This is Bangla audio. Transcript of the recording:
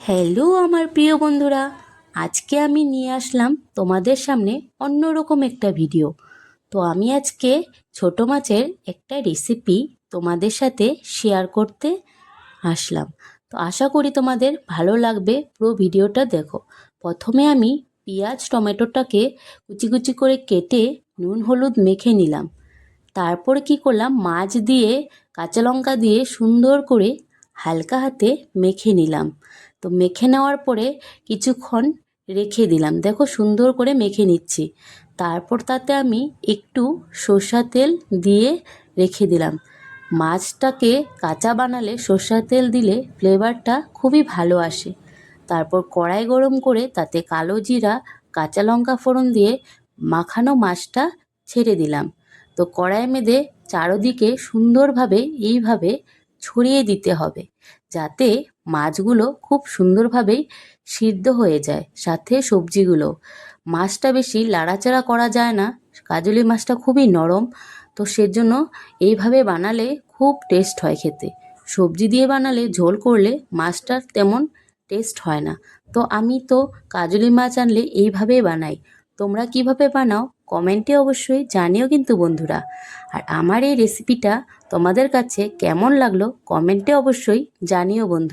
হ্যালো আমার প্রিয় বন্ধুরা, আজকে আমি নিয়ে আসলাম তোমাদের সামনে অন্যরকম একটা ভিডিও। তো আমি আজকে ছোট মাছের একটা রেসিপি তোমাদের সাথে শেয়ার করতে আসলাম। তো আশা করি তোমাদের ভালো লাগবে, পুরো ভিডিওটা দেখো। প্রথমে আমি পেঁয়াজ টমেটোটাকে কুচি কুচি করে কেটে নুন হলুদ মেখে নিলাম। তারপরে কি করলাম, মাছ দিয়ে কাঁচা লঙ্কা দিয়ে সুন্দর করে হালকা হাতে মেখে নিলাম। তো মেখে নেওয়ার পরে কিছুক্ষণ রেখে দিলাম। দেখো সুন্দর করে মেখে নিচ্ছি। তারপর তাতে আমি একটু সর্ষের তেল দিয়ে রেখে দিলাম। মাছটাকে কাঁচা বানালে সর্ষের তেল দিলে ফ্লেভারটা খুবই ভালো আসে। তারপর কড়াই গরম করে তাতে কালো জিরা কাঁচা লঙ্কা ফোড়ন দিয়ে মাখানো মাছটা ছেড়ে দিলাম। তো কড়াই মেদে চারদিকে সুন্দরভাবে এইভাবে ছড়িয়ে দিতে হবে, যাতে মাছগুলো খুব সুন্দরভাবেই সিদ্ধ হয়ে যায়, সাথে সবজিগুলো। মাছটা বেশি লাড়াচাড়া করা যায় না, কাজলি মাছটা খুবই নরম। তো সেজন্য এইভাবে বানালে খুব টেস্ট হয় খেতে। সবজি দিয়ে বানালে ঝোল করলে মাছটার তেমন টেস্ট হয় না। তো আমি তো কাজলি মাছ আনলে এইভাবেই বানাই। তোমরা কিভাবে বানাও কমেন্টে অবশ্যই জানিও কিন্তু বন্ধুরা। আর আমার এই রেসিপিটা তোমাদের কাছে কেমন লাগলো কমেন্টে অবশ্যই জানিও বন্ধুরা।